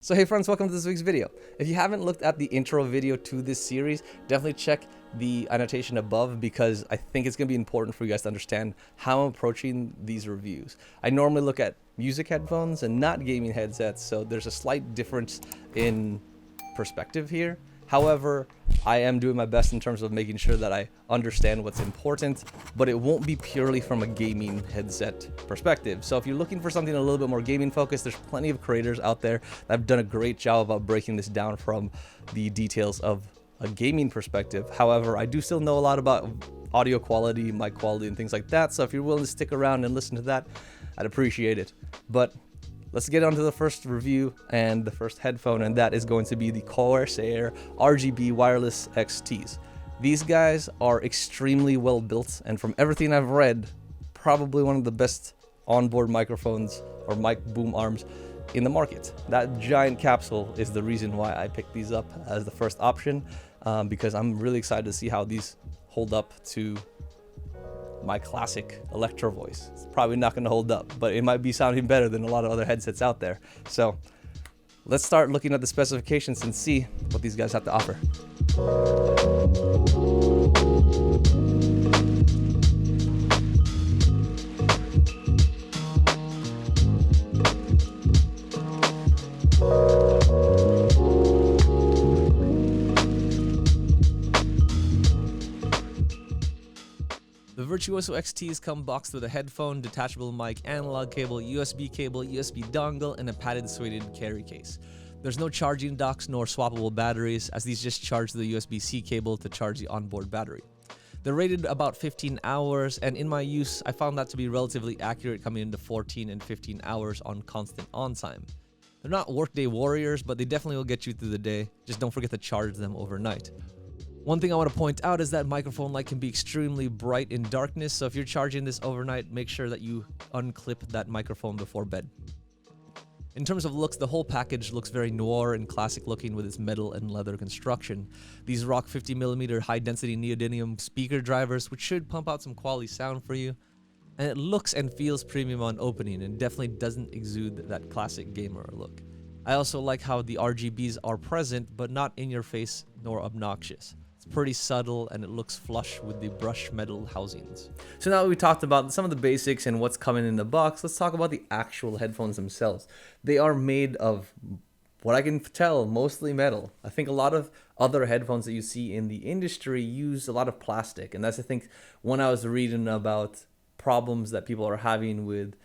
So hey friends, welcome to this week's video. If you haven't looked at the intro video to this series, definitely check the annotation above because I think it's going to be important for you guys to understand how I'm approaching these reviews. I normally look at music headphones and not gaming headsets, so there's a slight difference in perspective here. However, I am doing my best in terms of making sure that I understand what's important, but it won't be purely from a gaming headset perspective. So if you're looking for something a little bit more gaming focused, there's plenty of creators out there that have done a great job about breaking this down from the details of a gaming perspective. However, I do still know a lot about audio quality, mic quality, and things like that. So if you're willing to stick around and listen to that, I'd appreciate it. But let's get on to the first review and the first headphone, and that is going to be the Corsair RGB wireless XTs. These guys are extremely well built, and from everything I've read, probably one of the best onboard microphones or mic boom arms in the market. That giant capsule is the reason why I picked these up as the first option, because I'm really excited to see how these hold up to my classic Electro voice. It's probably not going to hold up, but it might be sounding better than a lot of other headsets out there. So let's start looking at the specifications and see what these guys have to offer. The Virtuoso XTs come boxed with a headphone, detachable mic, analog cable, USB dongle, and a padded suede carry case. There's no charging docks nor swappable batteries, as these just charge the USB-C cable to charge the onboard battery. They're rated about 15 hours, and in my use, I found that to be relatively accurate, coming into 14 and 15 hours on constant on time. They're not workday warriors, but they definitely will get you through the day. Just don't forget to charge them overnight. One thing I want to point out is that microphone light can be extremely bright in darkness, so if you're charging this overnight, make sure that you unclip that microphone before bed. In terms of looks, the whole package looks very noir and classic looking with its metal and leather construction. These rock 50mm high-density neodymium speaker drivers, which should pump out some quality sound for you. And it looks and feels premium on opening and definitely doesn't exude that classic gamer look. I also like how the RGBs are present, but not in your face nor obnoxious. It's pretty subtle and it looks flush with the brushed metal housings. So now that we talked about some of the basics and what's coming in the box, let's talk about the actual headphones themselves. They are made of, what I can tell, mostly metal. I think a lot of other headphones that you see in the industry use a lot of plastic, and that's, I think, when I was reading about problems that people are having with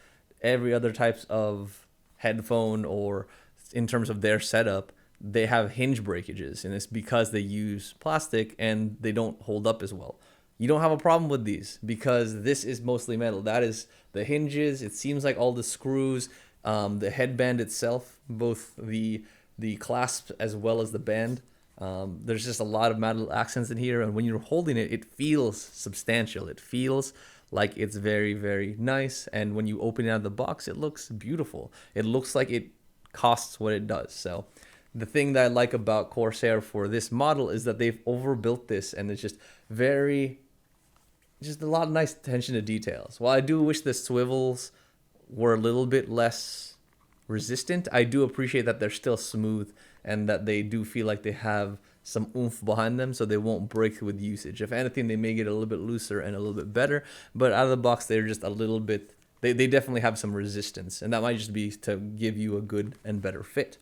every other types of headphone or in terms of their setup, they have hinge breakages, and it's because they use plastic and they don't hold up as well. You don't have a problem with these because this is mostly metal. That is the hinges. It seems like all the screws, the headband itself, both the clasp as well as the band. There's just a lot of metal accents in here, and when you're holding it, it feels substantial. It feels like it's very, very nice, and when you open it out of the box, it looks beautiful. It looks like it costs what it does. So the thing that I like about Corsair for this model is that they've overbuilt this, and it's just a lot of nice attention to details. While I do wish the swivels were a little bit less resistant, I do appreciate that they're still smooth and that they do feel like they have some oomph behind them, so they won't break with usage. If anything, they may get a little bit looser and a little bit better, but out of the box, they're just a little bit, they definitely have some resistance, and that might just be to give you a good and better fit.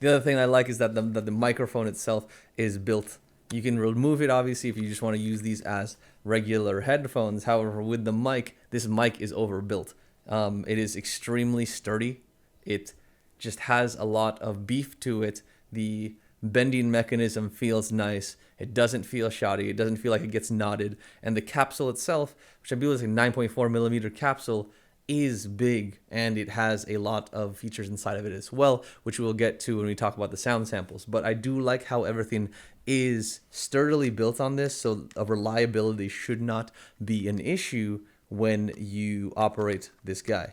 The other thing I like is that the microphone itself is built. You can remove it, obviously, if you just want to use these as regular headphones. However, with the mic, this mic is overbuilt. It is extremely sturdy. It just has a lot of beef to it. The bending mechanism feels nice. It doesn't feel shoddy. It doesn't feel like it gets knotted. And the capsule itself, which I believe is a 9.4mm capsule, is big, and it has a lot of features inside of it as well, which we'll get to when we talk about the sound samples. But I do like how everything is sturdily built on this, so a reliability should not be an issue when you operate this guy.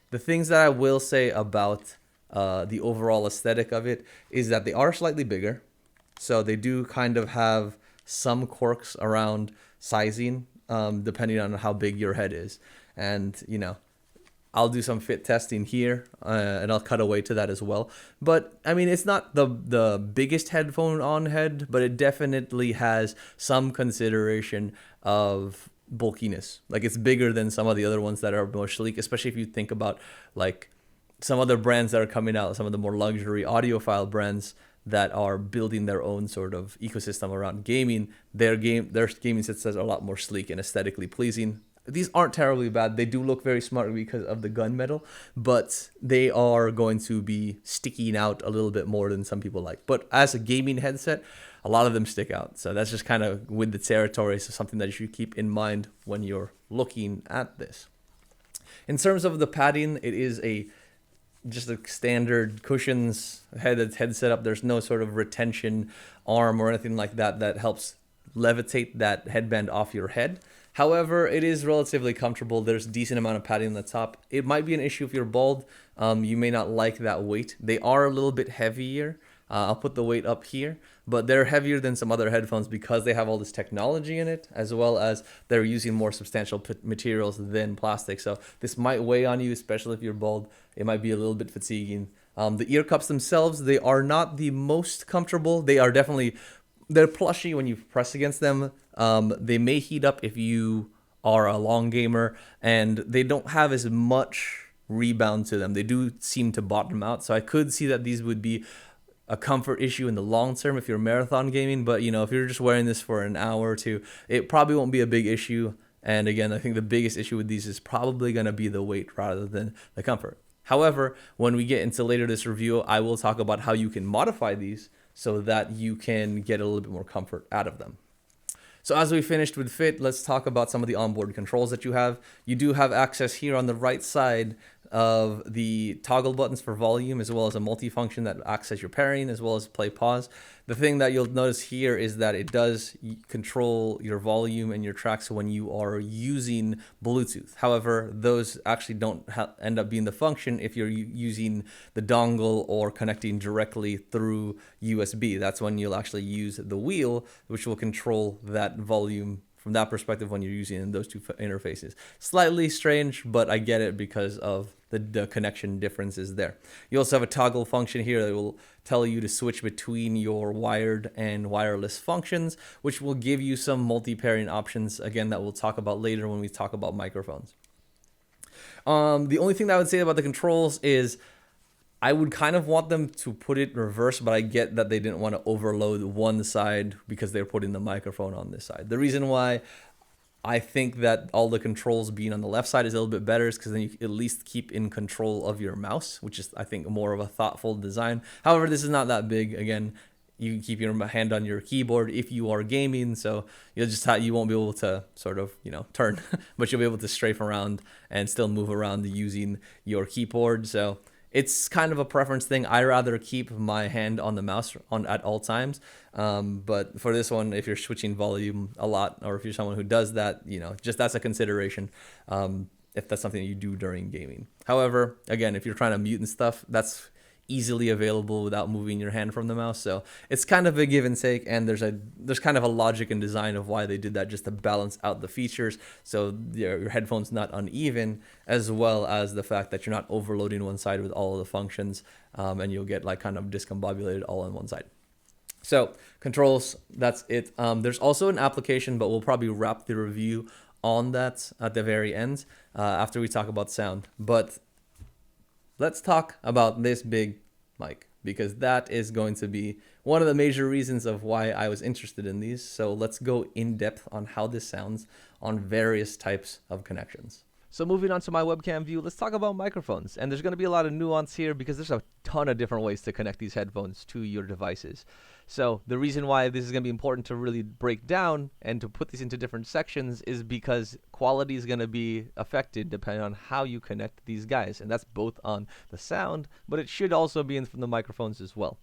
The things that I will say about the overall aesthetic of it is that they are slightly bigger, so they do kind of have some quirks around sizing, depending on how big your head is. And, you know, I'll do some fit testing here, and I'll cut away to that as well. But I mean, it's not the biggest headphone on head, but it definitely has some consideration of bulkiness. Like, it's bigger than some of the other ones that are more sleek, especially if you think about like some other brands that are coming out, some of the more luxury audiophile brands that are building their own sort of ecosystem around gaming. Their gaming sets are a lot more sleek and aesthetically pleasing. These aren't terribly bad. They do look very smart because of the gunmetal, but they are going to be sticking out a little bit more than some people like. But as a gaming headset, a lot of them stick out. So that's just kind of with the territory. So something that you should keep in mind when you're looking at this. In terms of the padding, it is just a standard cushions head setup. There's no sort of retention arm or anything like that that helps levitate that headband off your head. However, it is relatively comfortable. There's a decent amount of padding on the top. It might be an issue if you're bald. You may not like that weight. They are a little bit heavier. I'll put the weight up here, but they're heavier than some other headphones because they have all this technology in it, as well as they're using more substantial materials than plastic. So this might weigh on you, especially if you're bald. It might be a little bit fatiguing. The ear cups themselves, they are not the most comfortable. They're plushy when you press against them. They may heat up if you are a long gamer, and they don't have as much rebound to them. They do seem to bottom out. So I could see that these would be a comfort issue in the long term if you're marathon gaming. But, you know, if you're just wearing this for an hour or two, it probably won't be a big issue. And again, I think the biggest issue with these is probably going to be the weight rather than the comfort. However, when we get into later this review, I will talk about how you can modify these so that you can get a little bit more comfort out of them. So as we finished with fit, let's talk about some of the onboard controls that you have. You do have access here on the right side of the toggle buttons for volume, as well as a multifunction that acts as your pairing, as well as play pause. The thing that you'll notice here is that it does control your volume and your tracks when you are using Bluetooth. However, those actually don't end up being the function if you're using the dongle or connecting directly through USB. That's when you'll actually use the wheel, which will control that volume from that perspective when you're using those two interfaces. Slightly strange, but I get it because of the connection differences there. You also have a toggle function here that will tell you to switch between your wired and wireless functions, which will give you some multi-pairing options, again, that we'll talk about later when we talk about microphones. The only thing that I would say about the controls is I would kind of want them to put it in reverse, but I get that they didn't want to overload one side because they're putting the microphone on this side. The reason why I think that all the controls being on the left side is a little bit better is because then you at least keep in control of your mouse, which is, I think, more of a thoughtful design. However, this is not that big. Again, you can keep your hand on your keyboard if you are gaming, so you won't be able to sort of, turn, but you'll be able to strafe around and still move around using your keyboard. So it's kind of a preference thing. I rather keep my hand on the mouse at all times. But for this one, if you're switching volume a lot, or if you're someone who does that, just that's a consideration if that's something you do during gaming. However, again, if you're trying to mute and stuff, that's easily available without moving your hand from the mouse. So it's kind of a give and take, and there's kind of a logic and design of why they did that, just to balance out the features so your headphones not uneven, as well as the fact that you're not overloading one side with all of the functions, and you'll get like kind of discombobulated all on one side. So controls, that's it. There's also an application, but we'll probably wrap the review on that at the very end after we talk about sound. But let's talk about this big mic, because that is going to be one of the major reasons of why I was interested in these. So let's go in depth on how this sounds on various types of connections. So moving on to my webcam view, let's talk about microphones. And there's going to be a lot of nuance here because there's a ton of different ways to connect these headphones to your devices. So the reason why this is going to be important to really break down and to put these into different sections is because quality is going to be affected depending on how you connect these guys. And that's both on the sound, but it should also be from the microphones as well.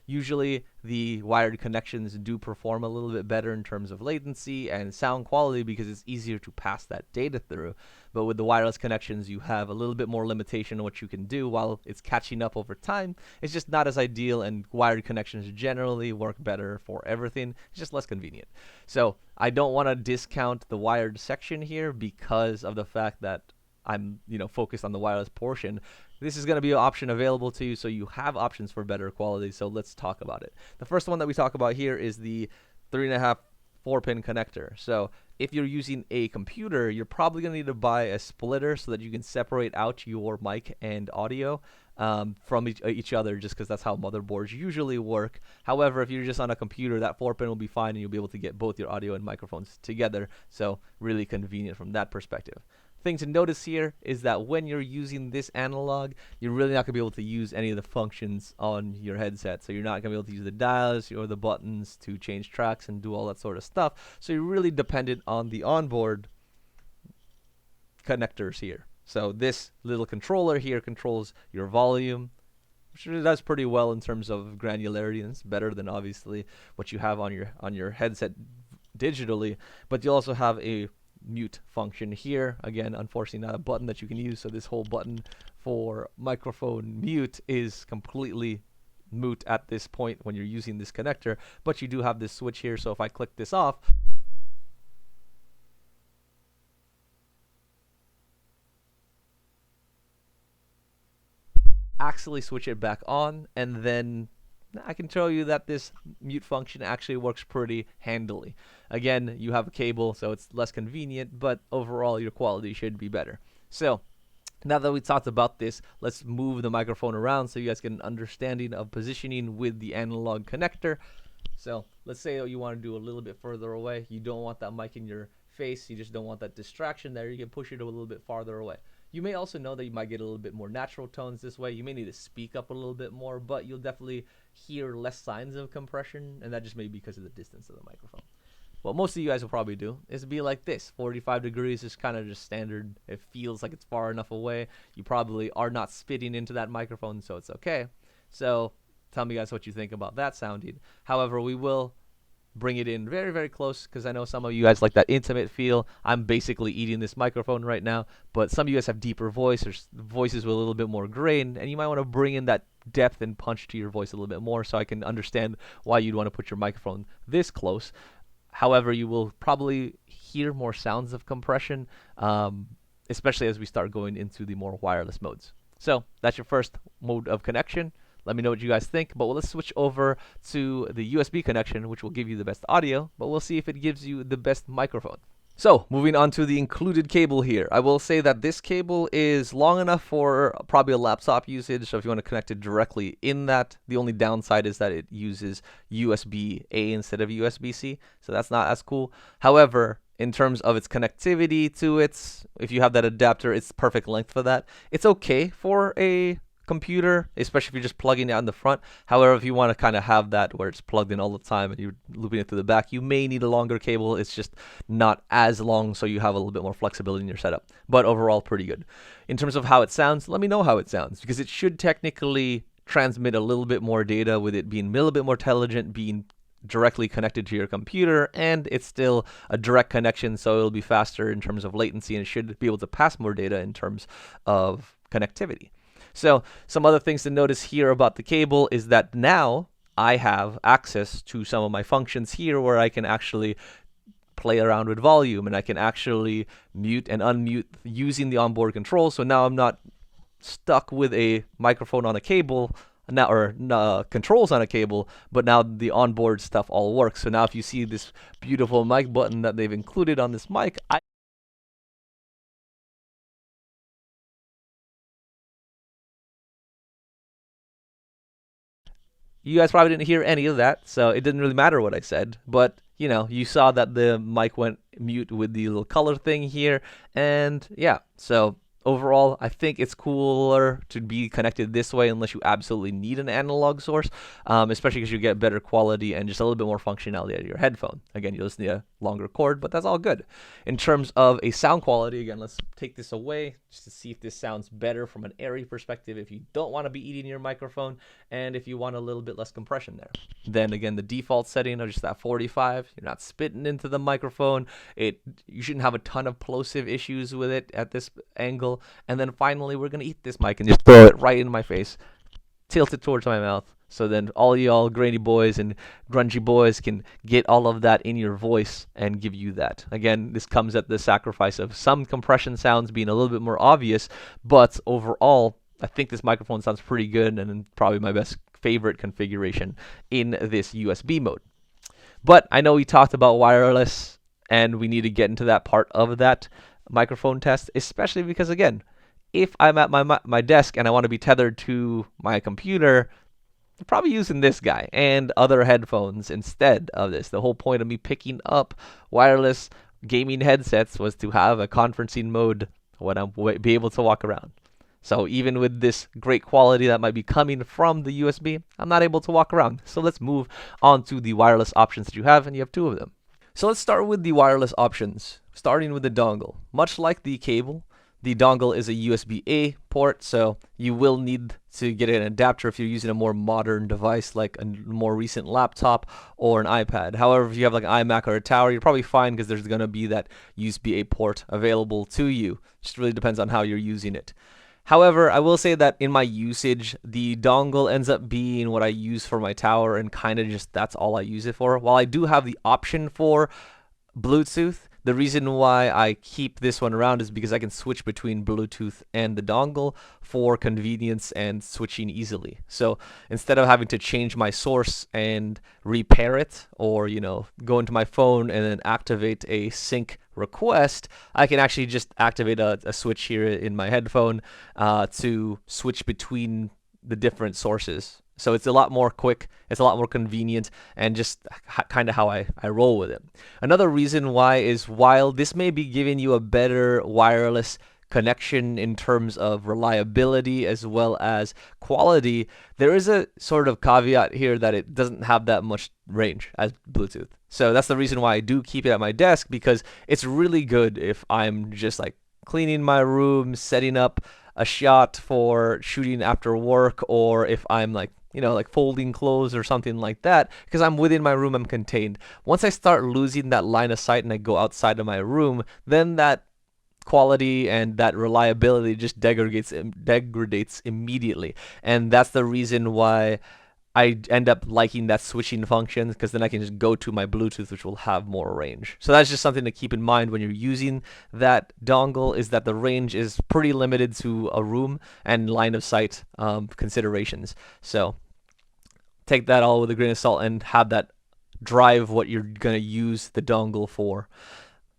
Usually the wired connections do perform a little bit better in terms of latency and sound quality because it's easier to pass that data through. But with the wireless connections, you have a little bit more limitation on what you can do while it's catching up over time. It's just not as ideal, and wired connections generally work better for everything. It's just less convenient. So I don't want to discount the wired section here because of the fact that I'm focused on the wireless portion. This is going to be an option available to you, so you have options for better quality. So let's talk about it. The first one that we talk about here is the 3.5 4-pin connector. So if you're using a computer, you're probably going to need to buy a splitter so that you can separate out your mic and audio from each other, just because that's how motherboards usually work. However, if you're just on a computer, that 4-pin will be fine, and you'll be able to get both your audio and microphones together. So really convenient from that perspective. Thing to notice here is that when you're using this analog, you're really not going to be able to use any of the functions on your headset. So you're not going to be able to use the dials or the buttons to change tracks and do all that sort of stuff. So you're really dependent on the onboard connectors here. So this little controller here controls your volume, which it does pretty well in terms of granularity, and it's better than obviously what you have on your headset digitally. But you also have a mute function here. Again, unfortunately not a button that you can use, so this whole button for microphone mute is completely moot at this point when you're using this connector. But you do have this switch here, so if I click this off, actually switch it back on, and then I can tell you that this mute function actually works pretty handily. Again, you have a cable, so it's less convenient, but overall your quality should be better. So now that we talked about this, let's move the microphone around so you guys get an understanding of positioning with the analog connector. So let's say you want to do a little bit further away. You don't want that mic in your face. You just don't want that distraction there. You can push it a little bit farther away. You may also know that you might get a little bit more natural tones this way. You may need to speak up a little bit more, but you'll definitely hear less signs of compression, and that just may be because of the distance of the microphone. What most of you guys will probably do is be like this. 45 degrees is kind of just standard. It feels like it's far enough away. You probably are not spitting into that microphone, so it's okay. So tell me guys what you think about that sounding. However, we will bring it in very, very close, because I know some of you guys like that intimate feel. I'm basically eating this microphone right now, but some of you guys have deeper voice, or voices with a little bit more grain, and you might want to bring in that depth and punch to your voice a little bit more, so I can understand why you'd want to put your microphone this close. However, you will probably hear more sounds of compression, especially as we start going into the more wireless modes. So that's your first mode of connection. Let me know what you guys think, but let's switch over to the USB connection, which will give you the best audio, but we'll see if it gives you the best microphone. So moving on to the included cable here. I will say that this cable is long enough for probably a laptop usage, so if you want to connect it directly in that, the only downside is that it uses USB-A instead of USB-C, so that's not as cool. However, in terms of its connectivity to it, if you have that adapter, it's perfect length for that. It's okay for a computer, especially if you're just plugging it on the front. However, if you want to kind of have that where it's plugged in all the time and you're looping it through the back, you may need a longer cable. It's just not as long, so you have a little bit more flexibility in your setup. But overall, pretty good. In terms of how it sounds, let me know how it sounds, because it should technically transmit a little bit more data with it being a little bit more intelligent, being directly connected to your computer, and it's still a direct connection, so it'll be faster in terms of latency, and it should be able to pass more data in terms of connectivity. So some other things to notice here about the cable is that now I have access to some of my functions here where I can actually play around with volume, and I can actually mute and unmute using the onboard control. So now I'm not stuck with a microphone on a cable now, or controls on a cable, but now the onboard stuff all works. So now if you see this beautiful mic button that they've included on this mic, you guys probably didn't hear any of that, so it didn't really matter what I said, but you know, you saw that the mic went mute with the little color thing here, and yeah, so overall, I think it's cooler to be connected this way unless you absolutely need an analog source, especially because you get better quality and just a little bit more functionality out of your headphone. Again, you'll just need a longer cord, but that's all good. In terms of a sound quality, again, let's take this away just to see if this sounds better from an airy perspective if you don't want to be eating your microphone, and if you want a little bit less compression there. Then again, the default setting of just that 45, you're not spitting into the microphone. You shouldn't have a ton of plosive issues with it at this angle. And then finally, we're going to eat this mic and just throw it right in my face, tilt it towards my mouth, So then all y'all grainy boys and grungy boys can get all of that in your voice and give you that. Again, this comes at the sacrifice of some compression sounds being a little bit more obvious, but overall, I think this microphone sounds pretty good and probably my best favorite configuration in this USB mode. But I know we talked about wireless and we need to get into that part of that microphone test, especially because, again, if I'm at my desk and I want to be tethered to my computer, I'm probably using this guy and other headphones instead of this. The whole point of me picking up wireless gaming headsets was to have a conferencing mode when I'm be able to walk around. So even with this great quality that might be coming from the USB, I'm not able to walk around. So let's move on to the wireless options that you have, and you have two of them. So let's start with the wireless options, starting with the dongle. Much like the cable, the dongle is a USB-A port, so you will need to get an adapter if you're using a more modern device like a more recent laptop or an iPad. However, if you have like an iMac or a tower, you're probably fine because there's going to be that USB-A port available to you. Just really depends on how you're using it. However, I will say that in my usage, the dongle ends up being what I use for my tower, and kind of just that's all I use it for. While I do have the option for Bluetooth, the reason why I keep this one around is because I can switch between Bluetooth and the dongle for convenience and switching easily. So instead of having to change my source and repair it, or go into my phone and then activate a sync request, I can actually just activate a switch here in my headphone to switch between the different sources. So it's a lot more quick, it's a lot more convenient, and just kind of how I roll with it. Another reason why is while this may be giving you a better wireless connection in terms of reliability as well as quality, there is a sort of caveat here that it doesn't have that much range as Bluetooth. So that's the reason why I do keep it at my desk, because it's really good if I'm just like cleaning my room, setting up a shot for shooting after work, or if I'm like like folding clothes or something like that, because I'm within my room, I'm contained. Once I start losing that line of sight and I go outside of my room, then that quality and that reliability just degrades immediately. And that's the reason why I end up liking that switching function, because then I can just go to my Bluetooth, which will have more range. So that's just something to keep in mind when you're using that dongle, is that the range is pretty limited to a room and line of sight considerations. So take that all with a grain of salt and have that drive what you're going to use the dongle for.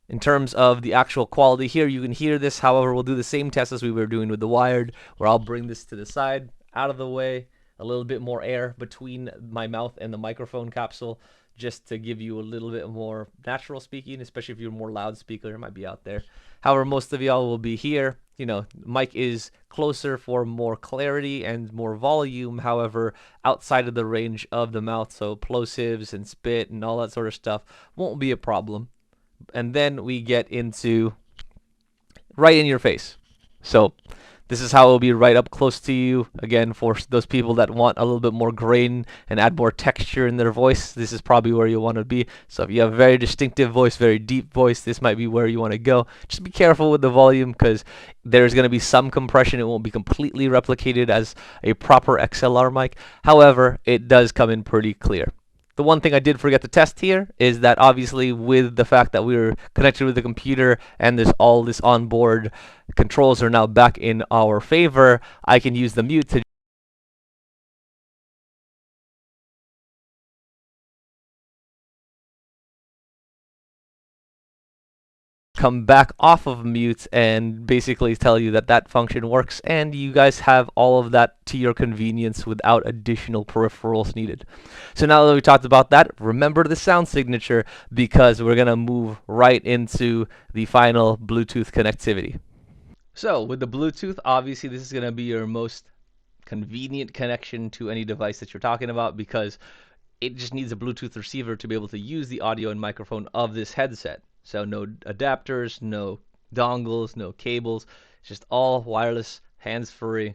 In terms of the actual quality here, you can hear this. However, we'll do the same test as we were doing with the wired, where I'll bring this to the side, out of the way, a little bit more air between my mouth and the microphone capsule, just to give you a little bit more natural speaking, especially if you're more loudspeaker, it might be out there. However, most of y'all will be here. Mic is closer for more clarity and more volume. However, outside of the range of the mouth, so plosives and spit and all that sort of stuff won't be a problem. And then we get into right in your face. So this is how it will be right up close to you. Again, for those people that want a little bit more grain and add more texture in their voice, this is probably where you want to be. So if you have a very distinctive voice, very deep voice, this might be where you want to go. Just be careful with the volume, because there's going to be some compression. It won't be completely replicated as a proper XLR mic. However, it does come in pretty clear. The one thing I did forget to test here is that obviously with the fact that we were connected with the computer and there's all this onboard controls are now back in our favor, I can use the mute to come back off of mute and basically tell you that that function works, and you guys have all of that to your convenience without additional peripherals needed. So now that we talked about that, remember the sound signature, because we're gonna move right into the final Bluetooth connectivity. So with the Bluetooth, obviously this is gonna be your most convenient connection to any device that you're talking about, because it just needs a Bluetooth receiver to be able to use the audio and microphone of this headset. So no adapters, no dongles, no cables, just all wireless, hands-free,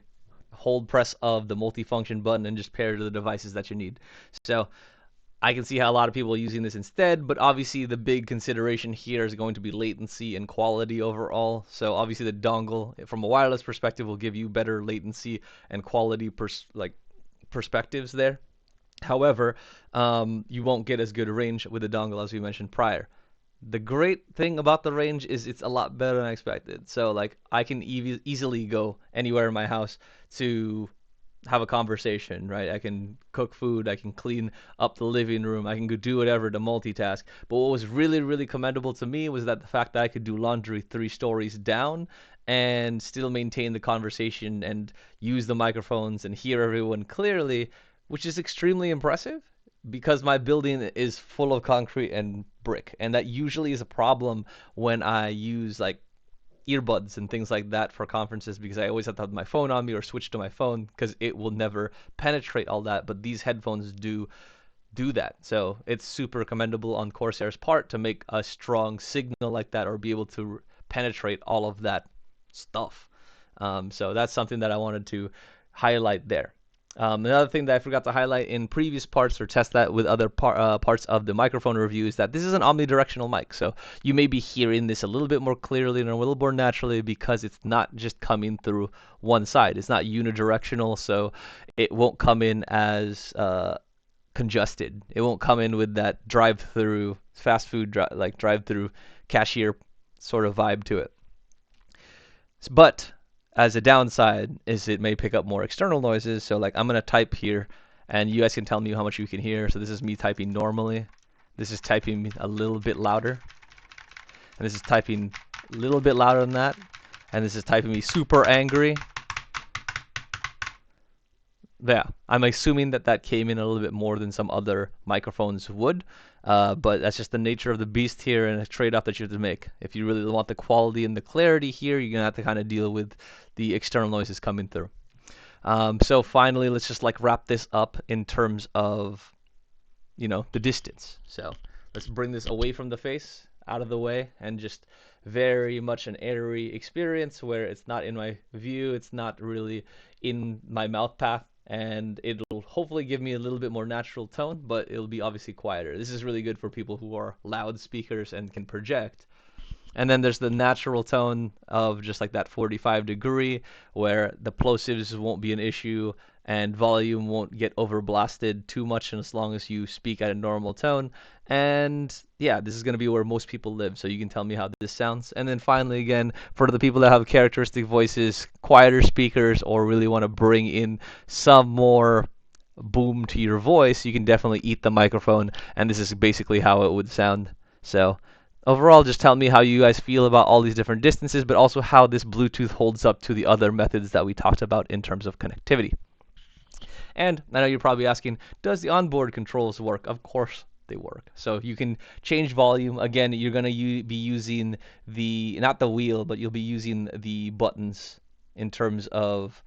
hold press of the multifunction button and just pair to the devices that you need. So I can see how a lot of people are using this instead, but obviously the big consideration here is going to be latency and quality overall. So obviously the dongle, from a wireless perspective, will give you better latency and quality perspectives there. However, you won't get as good a range with the dongle as we mentioned prior. The great thing about the range is it's a lot better than I expected. So like I can easily go anywhere in my house to have a conversation, right? I can cook food, I can clean up the living room, I can go do whatever to multitask. But what was really, really commendable to me was that the fact that I could do laundry 3 stories down and still maintain the conversation and use the microphones and hear everyone clearly, which is extremely impressive because my building is full of concrete and brick, and that usually is a problem when I use like earbuds and things like that for conferences because I always have to have my phone on me or switch to my phone because it will never penetrate all that. But these headphones do that. So it's super commendable on Corsair's part to make a strong signal like that or be able to penetrate all of that stuff. So that's something that I wanted to highlight there. Another thing that I forgot to highlight in previous parts or test that with other parts of the microphone review is that this is an omnidirectional mic. So you may be hearing this a little bit more clearly and a little more naturally because it's not just coming through one side. It's not unidirectional, so it won't come in as congested. It won't come in with that drive-through fast food like drive-through cashier sort of vibe to it. But as a downside is it may pick up more external noises. So like I'm going to type here and you guys can tell me how much you can hear. So this is me typing normally. This is typing a little bit louder. And this is typing a little bit louder than that. And this is typing me super angry. Yeah, I'm assuming that that came in a little bit more than some other microphones would, but that's just the nature of the beast here and a trade-off that you have to make. If you really want the quality and the clarity here, you're gonna have to kind of deal with the external noises coming through. So finally, let's just like wrap this up in terms of, the distance. So let's bring this away from the face, out of the way, and just very much an airy experience where it's not in my view, it's not really in my mouth path, and it'll hopefully give me a little bit more natural tone, but it'll be obviously quieter. This is really good for people who are loudspeakers and can project. And then there's the natural tone of just like that 45 degree where the plosives won't be an issue and volume won't get overblasted too much as long as you speak at a normal tone. And yeah, this is going to be where most people live, so you can tell me how this sounds. And then finally, again, for the people that have characteristic voices, quieter speakers, or really want to bring in some more boom to your voice, you can definitely eat the microphone, and this is basically how it would sound. So overall, just tell me how you guys feel about all these different distances, but also how this Bluetooth holds up to the other methods that we talked about in terms of connectivity. And I know you're probably asking, does the onboard controls work? Of course they work. So you can change volume. Again, you're going to be using not the wheel, but you'll be using the buttons in terms of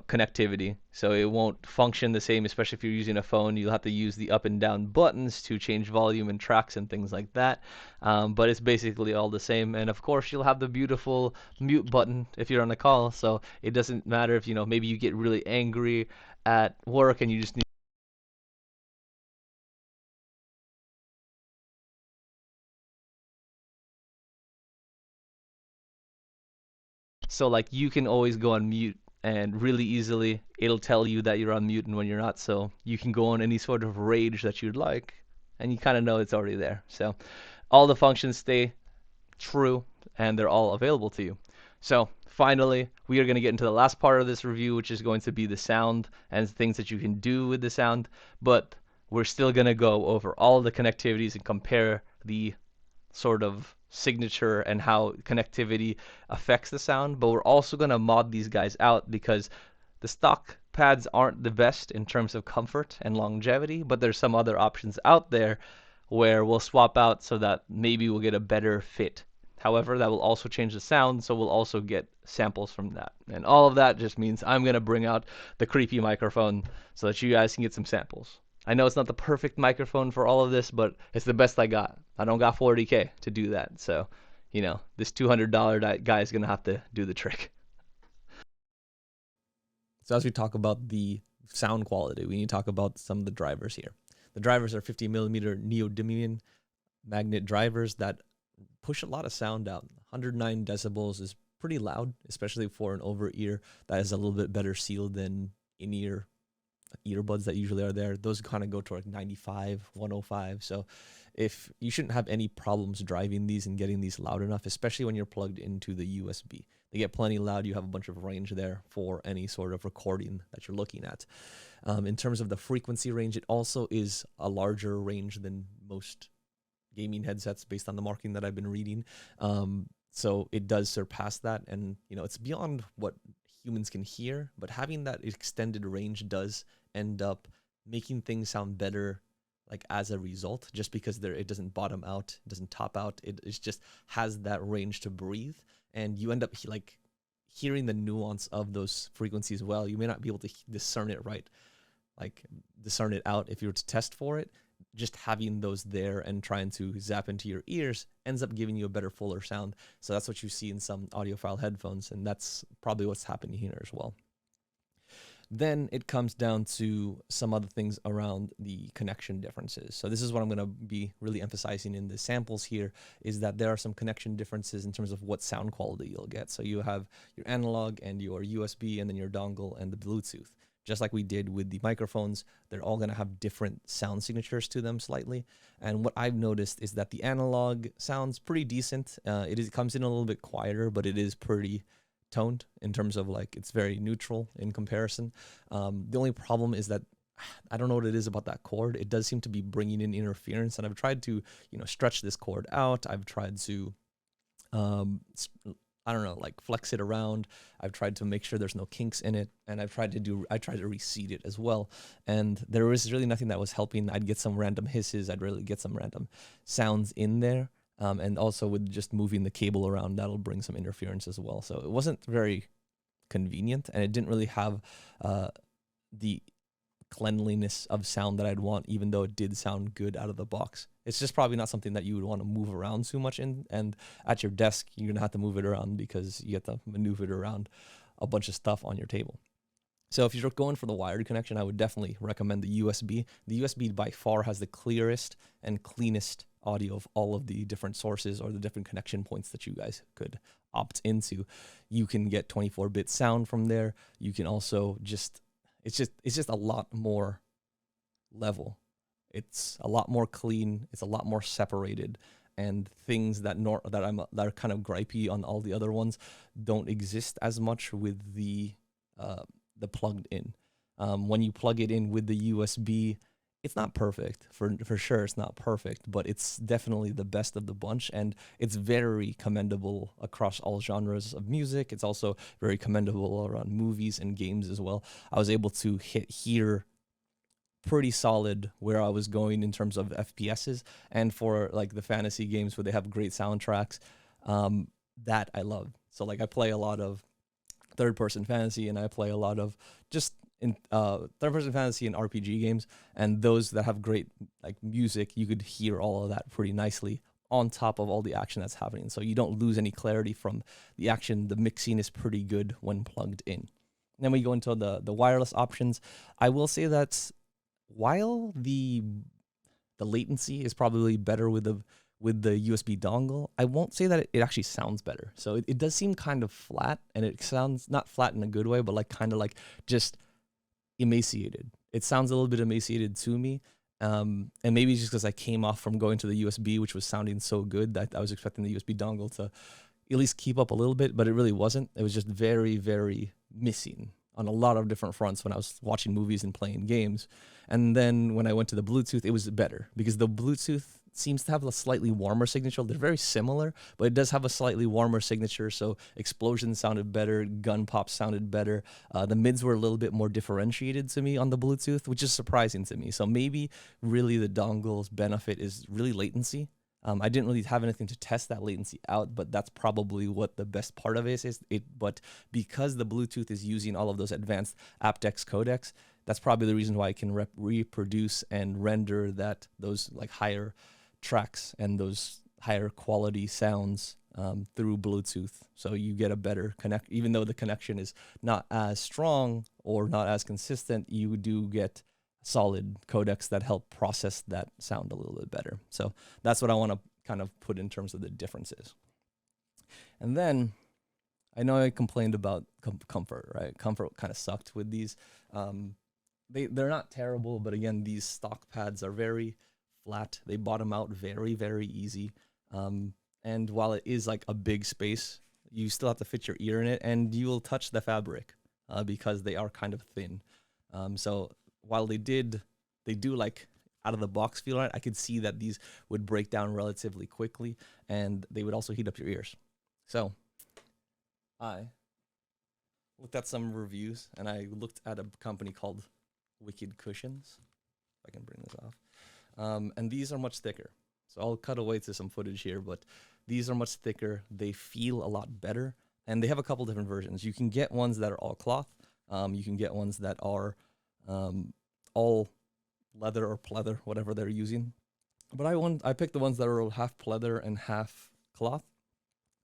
connectivity. So it won't function the same, especially if you're using a phone. You'll have to use the up and down buttons to change volume and tracks and things like that. But it's basically all the same. And of course, you'll have the beautiful mute button if you're on a call. So it doesn't matter if maybe you get really angry at work and you just need. So like you can always go on mute and really easily it'll tell you that you're on mute and when you're not, so you can go on any sort of rage that you'd like and you kind of know it's already there. So all the functions stay true and they're all available to you. So finally, we are going to get into the last part of this review, which is going to be the sound and things that you can do with the sound, but we're still going to go over all the connectivities and compare the sort of signature and how connectivity affects the sound. But we're also going to mod these guys out because the stock pads aren't the best in terms of comfort and longevity, but there's some other options out there where we'll swap out so that maybe we'll get a better fit. However, that will also change the sound, so we'll also get samples from that. And all of that just means I'm going to bring out the creepy microphone so that you guys can get some samples. I know it's not the perfect microphone for all of this, but it's the best I got. I don't got $40K to do that. So, this $200 guy is going to have to do the trick. So as we talk about the sound quality, we need to talk about some of the drivers here. The drivers are 50mm neodymium magnet drivers that push a lot of sound out. 109 decibels is pretty loud, especially for an over-ear that is a little bit better sealed than in-ear earbuds that usually are there, those kind of go to like 95, 105. So if you shouldn't have any problems driving these and getting these loud enough, especially when you're plugged into the USB. They get plenty loud. You have a bunch of range there for any sort of recording that you're looking at. In terms of the frequency range, it also is a larger range than most gaming headsets based on the marking that I've been reading. So it does surpass that, and it's beyond what humans can hear, but having that extended range does end up making things sound better, like as a result, just because it doesn't bottom out, it doesn't top out, it just has that range to breathe, and you end up like hearing the nuance of those frequencies well. You may not be able to discern it right, like discern it out if you were to test for it. Just having those there and trying to zap into your ears ends up giving you a better, fuller sound. So that's what you see in some audiophile headphones, and that's probably what's happening here as well. Then it comes down to some other things around the connection differences. So this is what I'm going to be really emphasizing in the samples here, is that there are some connection differences in terms of what sound quality you'll get. So you have your analog and your USB, and then your dongle and the Bluetooth. Just like we did with the microphones, they're all going to have different sound signatures to them slightly. And what I've noticed is that the analog sounds pretty decent. It comes in a little bit quieter, but it is pretty toned in terms of like it's very neutral in comparison. The only problem is that I don't know what it is about that cord. It does seem to be bringing in interference, and I've tried to stretch this cord out. I've tried to I don't know, like flex it around. I've tried to make sure there's no kinks in it, and I tried to reseat it as well. And there was really nothing that was helping. I'd get some random hisses. I'd really get some random sounds in there. And also with just moving the cable around, that'll bring some interference as well. So it wasn't very convenient, and it didn't really have the cleanliness of sound that I'd want, even though it did sound good out of the box. It's just probably not something that you would want to move around too much in, and at your desk you're gonna have to move it around because you have to maneuver it around a bunch of stuff on your table. So if you're going for the wired connection, I would definitely recommend the USB. The USB by far has the clearest and cleanest audio of all of the different sources or the different connection points that you guys could opt into. You can get 24-bit sound from there. You can also it's just a lot more level. It's a lot more clean. It's a lot more separated, and things that are kind of gripey on all the other ones don't exist as much with the plugged in. When you plug it in with the USB, it's not perfect for sure. It's not perfect, but it's definitely the best of the bunch, and it's very commendable across all genres of music. It's also very commendable around movies and games as well. I was able to hear pretty solid where I was going in terms of FPSs, and for like the fantasy games where they have great soundtracks, that I love. So like I play a lot of third-person fantasy, and I play a lot of just in third-person fantasy and RPG games, and those that have great like music, you could hear all of that pretty nicely on top of all the action that's happening. So you don't lose any clarity from the action. The mixing is pretty good when plugged in. Then we go into the wireless options. I will say that while the latency is probably better with the USB dongle, I won't say that it actually sounds better. So it does seem kind of flat, and it sounds not flat in a good way, but like kind of like just emaciated. It sounds a little bit emaciated to me. And maybe it's just because I came off from going to the USB, which was sounding so good that I was expecting the USB dongle to at least keep up a little bit, but it really wasn't. It was just very, very missing on a lot of different fronts when I was watching movies and playing games. And then when I went to the Bluetooth, it was better because the Bluetooth seems to have a slightly warmer signature. They're very similar, but it does have a slightly warmer signature. So explosions sounded better, gun pops sounded better. The mids were a little bit more differentiated to me on the Bluetooth, which is surprising to me. So maybe really the dongle's benefit is really latency. I didn't really have anything to test that latency out, but that's probably what the best part of it is. But because the Bluetooth is using all of those advanced aptX codecs, that's probably the reason why I can reproduce and render those like higher tracks and those higher quality sounds through Bluetooth. So you get a better connect, even though the connection is not as strong or not as consistent, you do get solid codecs that help process that sound a little bit better. So that's what I want to kind of put in terms of the differences. And then I know I complained about comfort, right? Comfort kind of sucked with these. they're not terrible, but again, these stock pads are very flat. They bottom out very, very easy. And while it is like a big space, you still have to fit your ear in it, and you will touch the fabric because they are kind of thin. So while they do like out of the box feel right, I could see that these would break down relatively quickly, and they would also heat up your ears. So I looked at some reviews, and I looked at a company called Wicked Cushions. If I can bring this off. And these are much thicker. So I'll cut away to some footage here, but these are much thicker. They feel a lot better, and they have a couple different versions. You can get ones that are all cloth. You can get ones that are all leather or pleather, whatever they're using. But I picked the ones that are half pleather and half cloth,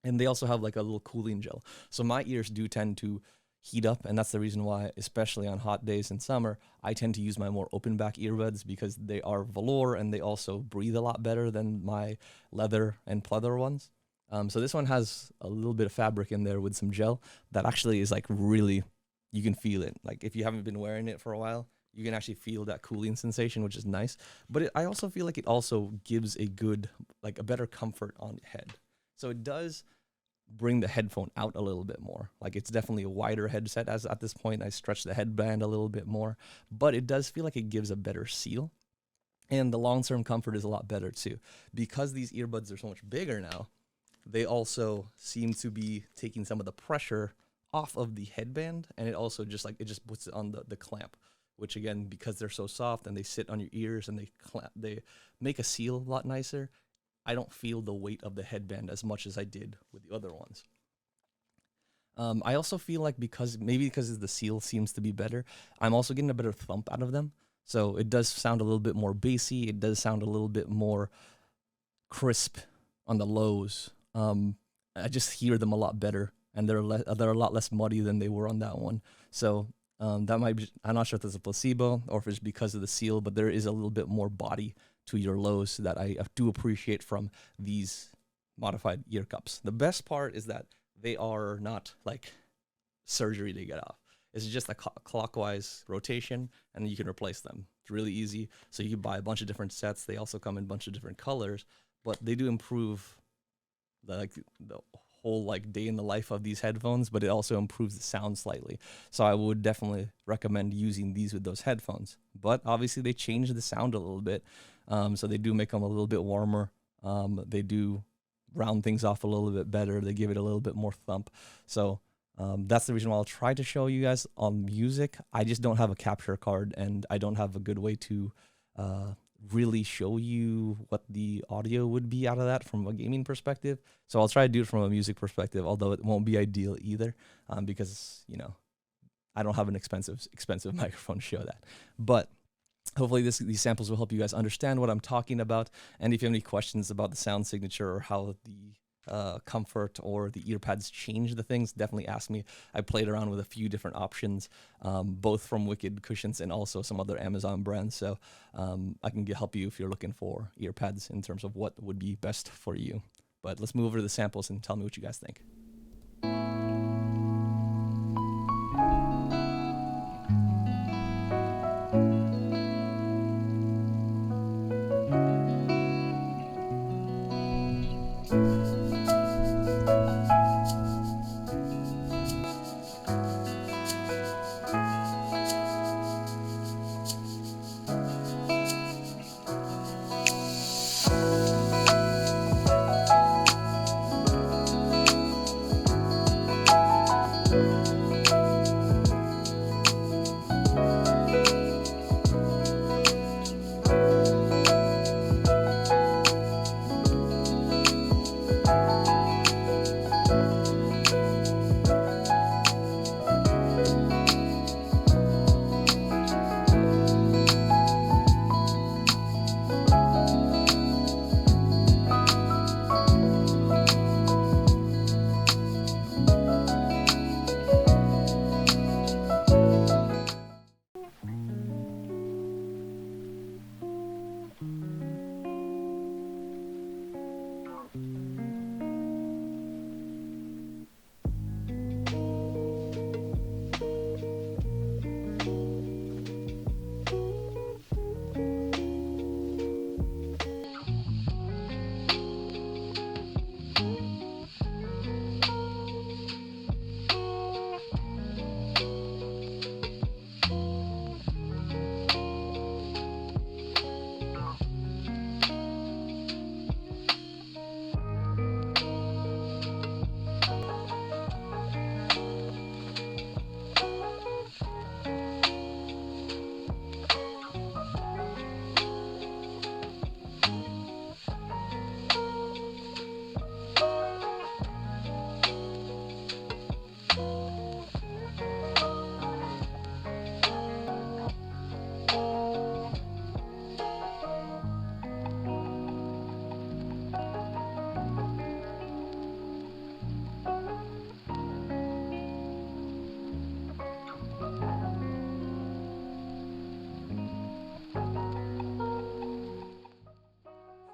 and they also have like a little cooling gel. So my ears do tend to heat up, and that's the reason why, especially on hot days in summer, I tend to use my more open back earbuds, because they are velour and they also breathe a lot better than my leather and pleather ones. So this one has a little bit of fabric in there with some gel that actually is like really, you can feel it. Like if you haven't been wearing it for a while, you can actually feel that cooling sensation, which is nice. But I also feel like it also gives a good, like a better comfort on the head. So it does bring the headphone out a little bit more. Like it's definitely a wider headset, as at this point I stretch the headband a little bit more, but it does feel like it gives a better seal, and the long-term comfort is a lot better too. Because these earbuds are so much bigger now, they also seem to be taking some of the pressure off of the headband, and it also just puts it on the clamp, which again, because they're so soft and they sit on your ears and they make a seal a lot nicer, I don't feel the weight of the headband as much as I did with the other ones. I also feel like because the seal seems to be better, I'm also getting a better thump out of them. So it does sound a little bit more bassy. It does sound a little bit more crisp on the lows. I just hear them a lot better, and they're a lot less muddy than they were on that one. So that might be, I'm not sure if it's a placebo or if it's because of the seal, but there is a little bit more body to your lows that I do appreciate from these modified ear cups. The best part is that they are not like surgery to get off. It's just a clockwise rotation, and you can replace them. It's really easy. So you can buy a bunch of different sets. They also come in a bunch of different colors, but they do improve the whole like day in the life of these headphones, but it also improves the sound slightly. So I would definitely recommend using these with those headphones. But obviously they change the sound a little bit. So they do make them a little bit warmer. They do round things off a little bit better. They give it a little bit more thump. So that's the reason why I'll try to show you guys on music. I just don't have a capture card, and I don't have a good way to really show you what the audio would be out of that from a gaming perspective. So I'll try to do it from a music perspective, although it won't be ideal either, because, you know, I don't have an expensive microphone to show that. But hopefully these samples will help you guys understand what I'm talking about. And if you have any questions about the sound signature or how the comfort or the ear pads change the things, definitely ask me. I played around with a few different options, both from Wicked Cushions and also some other Amazon brands. So I can help you if you're looking for ear pads in terms of what would be best for you. But let's move over to the samples and tell me what you guys think.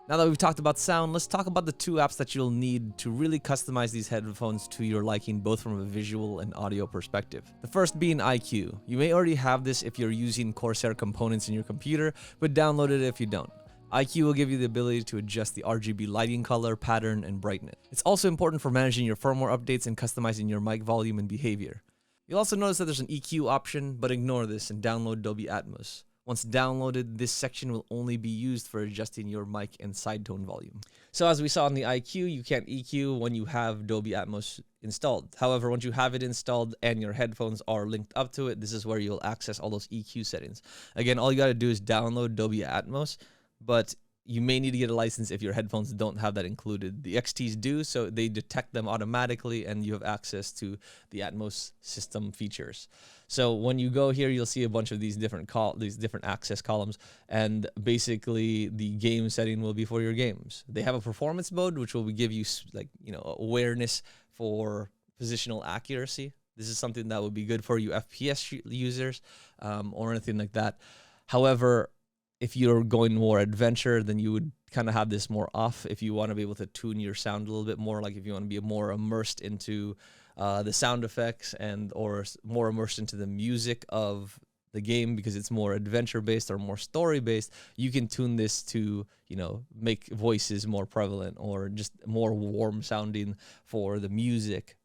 Now that we've talked about sound, let's talk about the two apps that you'll need to really customize these headphones to your liking, both from a visual and audio perspective. The first being ICue. You may already have this if you're using Corsair components in your computer, but download it if you don't. ICue will give you the ability to adjust the RGB lighting color, pattern, and brightness. It's also important for managing your firmware updates and customizing your mic volume and behavior. You'll also notice that there's an EQ option, but ignore this and download Dolby Atmos. Once downloaded, this section will only be used for adjusting your mic and side tone volume. So as we saw on the ICue, you can't EQ when you have Dolby Atmos installed. However, once you have it installed and your headphones are linked up to it, this is where you'll access all those EQ settings. Again, all you gotta do is download Dolby Atmos, but you may need to get a license if your headphones don't have that included. The XTs do, so they detect them automatically and you have access to the Atmos system features. So when you go here, you'll see a bunch of these different access columns, and basically the game setting will be for your games. They have a performance mode, which will give you awareness for positional accuracy. This is something that would be good for you FPS users or anything like that. However, if you're going more adventure, then you would kind of have this more off if you want to be able to tune your sound a little bit more, like if you want to be more immersed into the sound effects or more immersed into the music of the game because it's more adventure based or more story based, you can tune this to, make voices more prevalent or just more warm sounding for the music,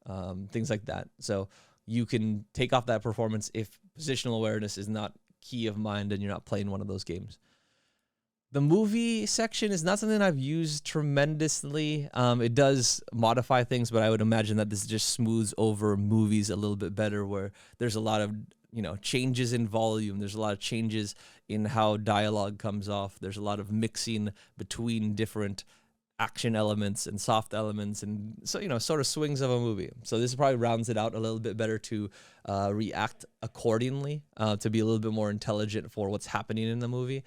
things like that. So you can take off that performance if positional awareness is not key of mind and you're not playing one of those games. The movie section is not something I've used tremendously. It does modify things, but I would imagine that this just smooths over movies a little bit better, where there's a lot of changes in volume. There's a lot of changes in how dialogue comes off. There's a lot of mixing between different action elements and soft elements, and so sort of swings of a movie. So this probably rounds it out a little bit better to react accordingly, to be a little bit more intelligent for what's happening in the movie.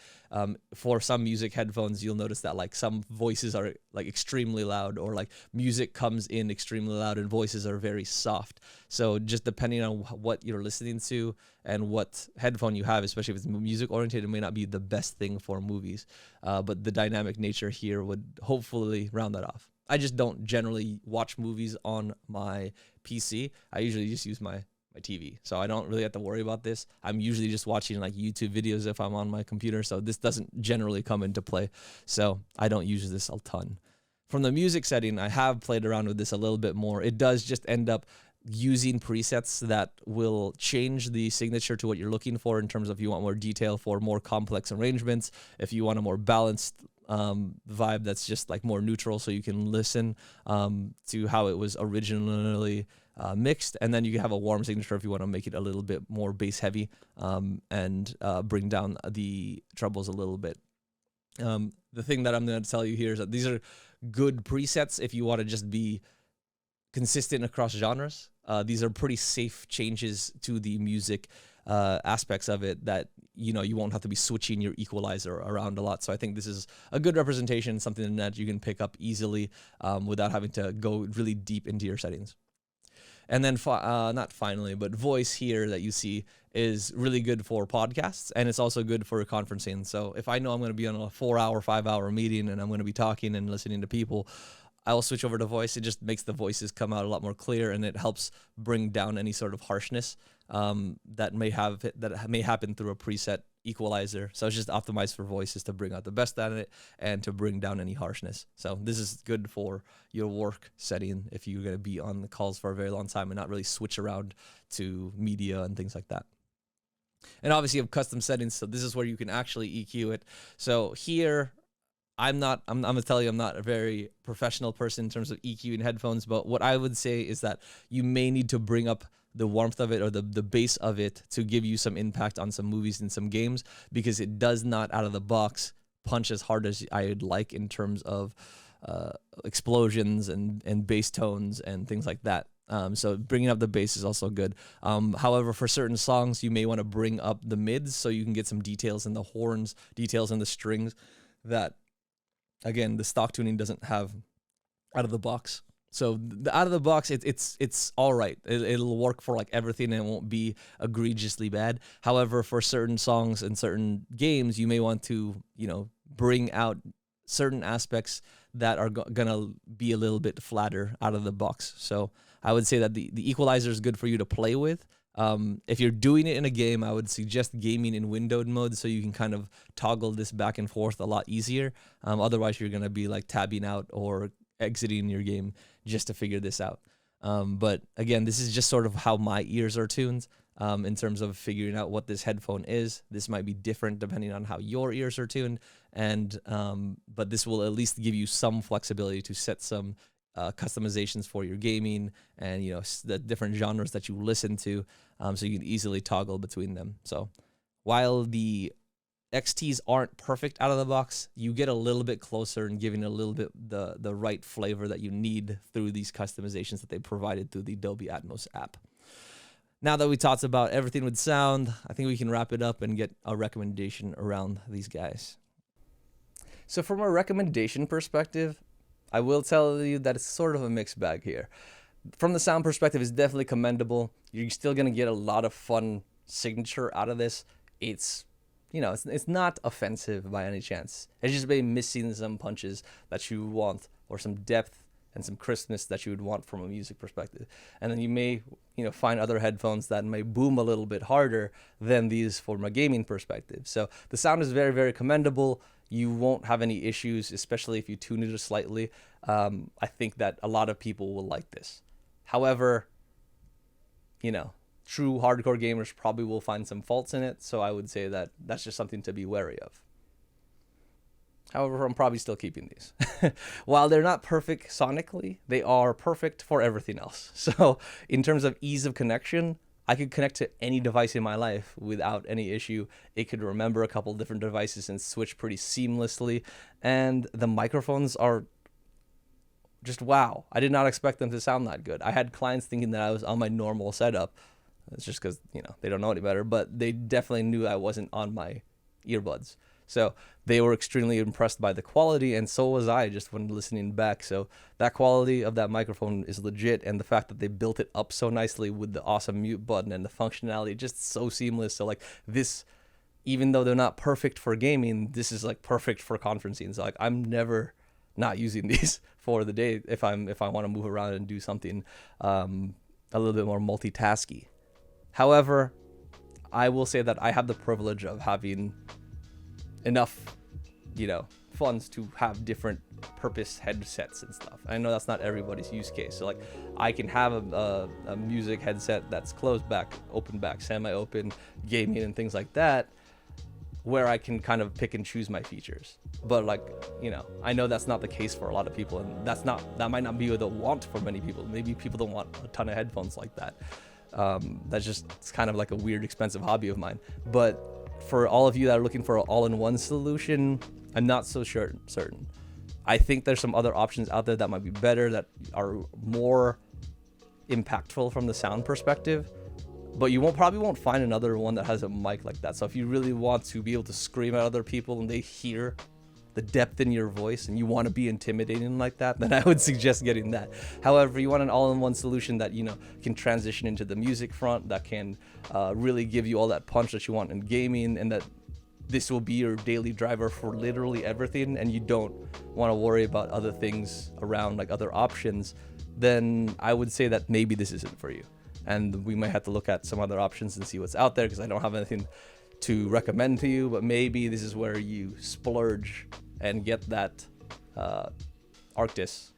For some music headphones, you'll notice that like some voices are like extremely loud, or like music comes in extremely loud and voices are very soft. So just depending on what you're listening to and what headphone you have, especially if it's music oriented, it may not be the best thing for movies. But the dynamic nature here would hopefully round that off. I just don't generally watch movies on my PC. I usually just use my TV. So I don't really have to worry about this. I'm usually just watching like YouTube videos if I'm on my computer. So this doesn't generally come into play. So I don't use this a ton. From the music setting, I have played around with this a little bit more. It does just end up using presets that will change the signature to what you're looking for in terms of if you want more detail for more complex arrangements, if you want a more balanced vibe that's just like more neutral so you can listen to how it was originally mixed, and then you can have a warm signature if you want to make it a little bit more bass heavy and bring down the trebles a little bit. The thing that I'm going to tell you here is that these are good presets if you want to just be consistent across genres. These are pretty safe changes to the music aspects of it that you won't have to be switching your equalizer around a lot. So I think this is a good representation, something that you can pick up easily without having to go really deep into your settings. And then not finally, but voice here that you see is really good for podcasts, and it's also good for conferencing. So if I know I'm going to be on a 4-hour, 5-hour meeting and I'm going to be talking and listening to people, I'll switch over to voice. It just makes the voices come out a lot more clear, and it helps bring down any sort of harshness that may happen through a preset equalizer. So it's just optimized for voices to bring out the best out of it and to bring down any harshness. So this is good for your work setting if you're going to be on the calls for a very long time and not really switch around to media and things like that. And obviously you have custom settings, so this is where you can actually EQ it. So here, I'm gonna tell you I'm not a very professional person in terms of EQing headphones, but what I would say is that you may need to bring up the warmth of it or the bass of it to give you some impact on some movies and some games, because it does not out of the box punch as hard as I'd like in terms of explosions and bass tones and things like that. So bringing up the bass is also good. However, for certain songs, you may want to bring up the mids so you can get some details in the horns, details in the strings that, again, the stock tuning doesn't have out of the box. So out of the box, it's all right. It'll work for like everything, and it won't be egregiously bad. However, for certain songs and certain games, you may want to, bring out certain aspects that are gonna be a little bit flatter out of the box. So I would say that the equalizer is good for you to play with. If you're doing it in a game, I would suggest gaming in windowed mode so you can kind of toggle this back and forth a lot easier. Otherwise, you're gonna be like tabbing out or exiting your game just to figure this out. But again, this is just sort of how my ears are tuned. In terms of figuring out what this headphone is. This might be different depending on how your ears are tuned, and but this will at least give you some flexibility to set some customizations for your gaming and the different genres that you listen to, so you can easily toggle between them. So while the XTs aren't perfect out of the box, you get a little bit closer and giving a little bit the right flavor that you need through these customizations that they provided through the Dolby Atmos app. Now that we talked about everything with sound, I think we can wrap it up and get a recommendation around these guys. So from a recommendation perspective, I will tell you that it's sort of a mixed bag here. From the sound perspective, it's definitely commendable. You're still going to get a lot of fun signature out of this. It's not offensive by any chance. It's just maybe missing some punches that you want, or some depth and some crispness that you would want from a music perspective. And then you may, find other headphones that may boom a little bit harder than these from a gaming perspective. So the sound is very, very commendable. You won't have any issues, especially if you tune it slightly. I think that a lot of people will like this. However, true hardcore gamers probably will find some faults in it. So I would say that that's just something to be wary of. However, I'm probably still keeping these. While they're not perfect sonically, they are perfect for everything else. So in terms of ease of connection, I could connect to any device in my life without any issue. It could remember a couple different devices and switch pretty seamlessly. And the microphones are just wow. I did not expect them to sound that good. I had clients thinking that I was on my normal setup. It's just because, they don't know any better, but they definitely knew I wasn't on my earbuds. So they were extremely impressed by the quality, and so was I just when listening back. So that quality of that microphone is legit, and the fact that they built it up so nicely with the awesome mute button and the functionality, just so seamless. So like this, even though they're not perfect for gaming, this is like perfect for conferencing. So like I'm never not using these for the day if I want to move around and do something a little bit more multitasky. However, I will say that I have the privilege of having enough, funds to have different purpose headsets and stuff. I know that's not everybody's use case. So like I can have a music headset that's closed back, open back, semi-open, gaming and things like that, where I can kind of pick and choose my features. But like, I know that's not the case for a lot of people, and that might not be the want for many people. Maybe people don't want a ton of headphones like that. It's kind of like a weird, expensive hobby of mine. But for all of you that are looking for an all-in-one solution, I'm not so certain. I think there's some other options out there that might be better, that are more impactful from the sound perspective, but you probably won't find another one that has a mic like that. So if you really want to be able to scream at other people and they hear the depth in your voice and you want to be intimidating like that, then I would suggest getting that. However, you want an all-in-one solution that can transition into the music front, that can really give you all that punch that you want in gaming, and that this will be your daily driver for literally everything, and you don't want to worry about other things around, like other options, then I would say that maybe this isn't for you, and we might have to look at some other options and see what's out there, because I don't have anything to recommend to you. But maybe this is where you splurge and get that Arctis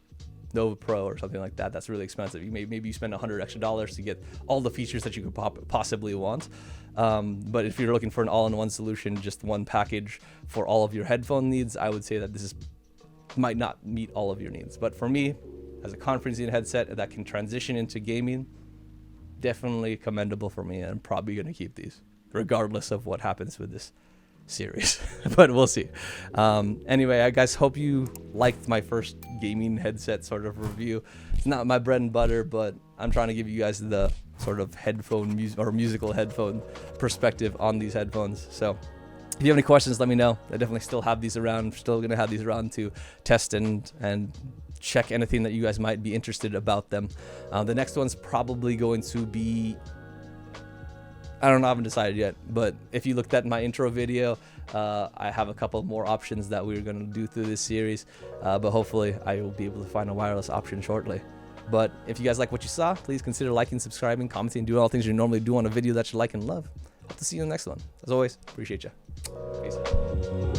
Nova Pro or something like that. That's really expensive. Maybe you spend $100 extra to get all the features that you could possibly want. But if you're looking for an all-in-one solution, just one package for all of your headphone needs, I would say that this might not meet all of your needs. But for me, as a conferencing headset that can transition into gaming, definitely commendable for me, and I'm probably going to keep these regardless of what happens with this series. But we'll see. Anyway, I guys hope you liked my first gaming headset sort of review. It's not my bread and butter, but I'm trying to give you guys the sort of musical headphone perspective on these headphones. So if you have any questions, let me know. I definitely still have these around. I'm still going to have these around to test and check anything that you guys might be interested about them. The next one's probably going to be I don't know, I haven't decided yet, but if you looked at my intro video, I have a couple more options that we're going to do through this series, but hopefully I will be able to find a wireless option shortly. But if you guys like what you saw, please consider liking, subscribing, commenting, doing all the things you normally do on a video that you like and love. Hope to see you in the next one. As always, appreciate you. Peace.